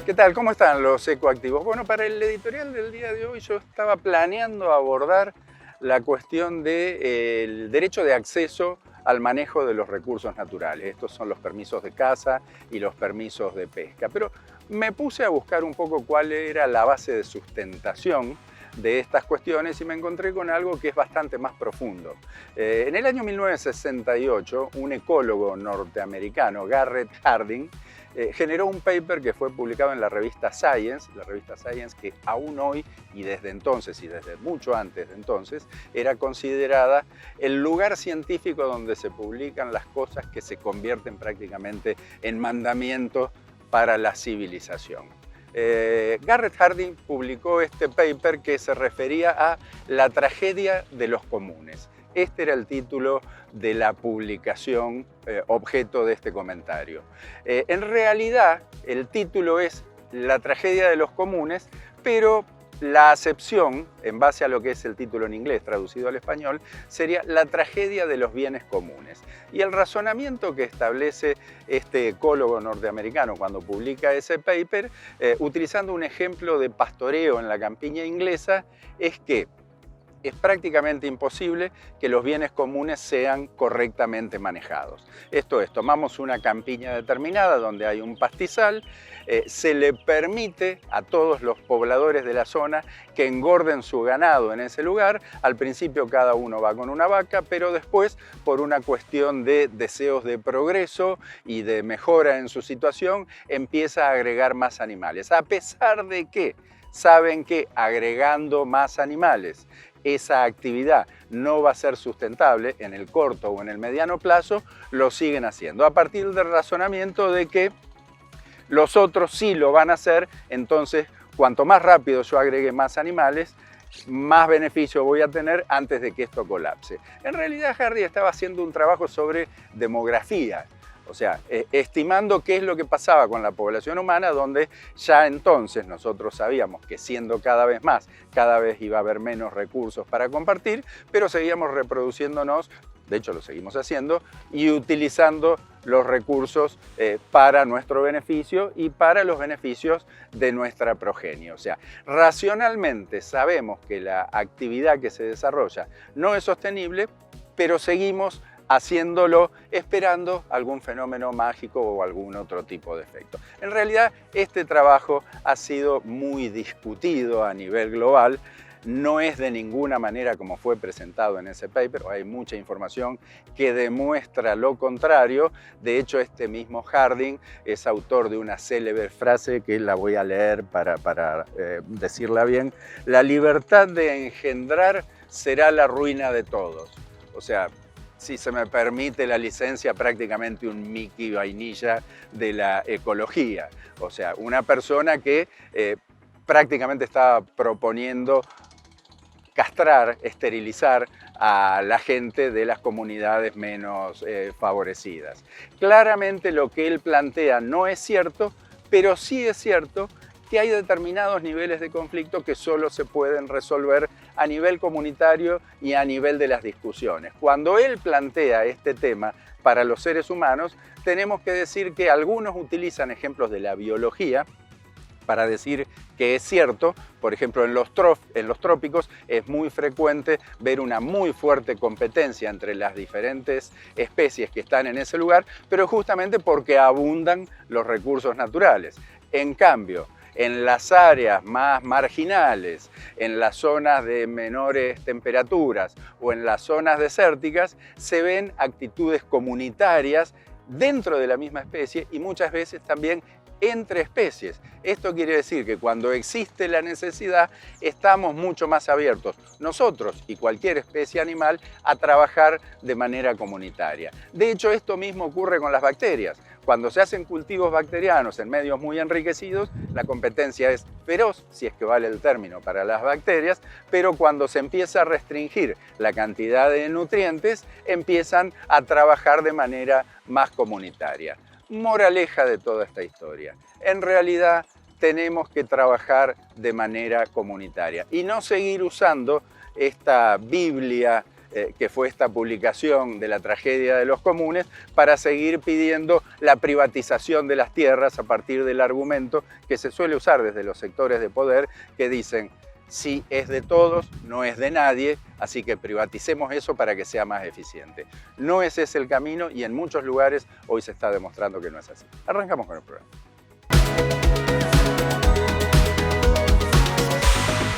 ¿Qué tal? ¿Cómo están los ecoactivos? Bueno, para el editorial del día de hoy yo estaba planeando abordar la cuestión del derecho de acceso al manejo de los recursos naturales. Estos son los permisos de caza y los permisos de pesca. Pero me puse a buscar un poco cuál era la base de sustentación de estas cuestiones y me encontré con algo que es bastante más profundo. En el año 1968, un ecólogo norteamericano, Garrett Hardin, generó un paper que fue publicado en la revista Science que aún hoy y desde entonces y desde mucho antes de entonces era considerada el lugar científico donde se publican las cosas que se convierten prácticamente en mandamientos para la civilización. Garrett Hardin publicó este paper que se refería a la tragedia de los comunes. Este era el título de la publicación objeto de este comentario. En realidad, el título es La tragedia de los comunes, pero la acepción, en base a lo que es el título en inglés traducido al español, sería La tragedia de los bienes comunes. Y el razonamiento que establece este ecólogo norteamericano cuando publica ese paper, utilizando un ejemplo de pastoreo en la campiña inglesa, es que es prácticamente imposible que los bienes comunes sean correctamente manejados. Esto es, tomamos una campiña determinada donde hay un pastizal, se le permite a todos los pobladores de la zona que engorden su ganado en ese lugar. Al principio cada uno va con una vaca, pero después, por una cuestión de deseos de progreso y de mejora en su situación, empieza a agregar más animales. A pesar de que saben que agregando más animales esa actividad no va a ser sustentable en el corto o en el mediano plazo, lo siguen haciendo. A partir del razonamiento de que los otros sí lo van a hacer, entonces cuanto más rápido yo agregue más animales, más beneficio voy a tener antes de que esto colapse. En realidad Hardy estaba haciendo un trabajo sobre demografía. O sea, estimando qué es lo que pasaba con la población humana, donde ya entonces nosotros sabíamos que siendo cada vez más, cada vez iba a haber menos recursos para compartir, pero seguíamos reproduciéndonos, de hecho lo seguimos haciendo, y utilizando los recursos para nuestro beneficio y para los beneficios de nuestra progenie. O sea, racionalmente sabemos que la actividad que se desarrolla no es sostenible, pero seguimos haciéndolo esperando algún fenómeno mágico o algún otro tipo de efecto. En realidad, este trabajo ha sido muy discutido a nivel global. No es de ninguna manera como fue presentado en ese paper, hay mucha información que demuestra lo contrario. De hecho, este mismo Hardin es autor de una célebre frase que la voy a leer para decirla bien: la libertad de engendrar será la ruina de todos. O sea, si se me permite la licencia, prácticamente un Mickey Vainilla de la ecología. O sea, una persona que prácticamente estaba proponiendo castrar, esterilizar a la gente de las comunidades menos favorecidas. Claramente lo que él plantea no es cierto, pero sí es cierto que hay determinados niveles de conflicto que solo se pueden resolver a nivel comunitario y a nivel de las discusiones. Cuando él plantea este tema para los seres humanos, tenemos que decir que algunos utilizan ejemplos de la biología para decir que es cierto. Por ejemplo, en los trópicos es muy frecuente ver una muy fuerte competencia entre las diferentes especies que están en ese lugar, pero justamente porque abundan los recursos naturales. En cambio, en las áreas más marginales, en las zonas de menores temperaturas o en las zonas desérticas, se ven actitudes comunitarias dentro de la misma especie y muchas veces también entre especies. Esto quiere decir que cuando existe la necesidad, estamos mucho más abiertos, nosotros y cualquier especie animal, a trabajar de manera comunitaria. De hecho, esto mismo ocurre con las bacterias. Cuando se hacen cultivos bacterianos en medios muy enriquecidos, la competencia es feroz, si es que vale el término para las bacterias, pero cuando se empieza a restringir la cantidad de nutrientes, empiezan a trabajar de manera más comunitaria. Moraleja de toda esta historia: en realidad tenemos que trabajar de manera comunitaria y no seguir usando esta Biblia que fue esta publicación de la tragedia de los comunes, para seguir pidiendo la privatización de las tierras a partir del argumento que se suele usar desde los sectores de poder, que dicen: si es de todos, no es de nadie, así que privaticemos eso para que sea más eficiente. No ese es el camino, y en muchos lugares hoy se está demostrando que no es así. Arrancamos con el programa.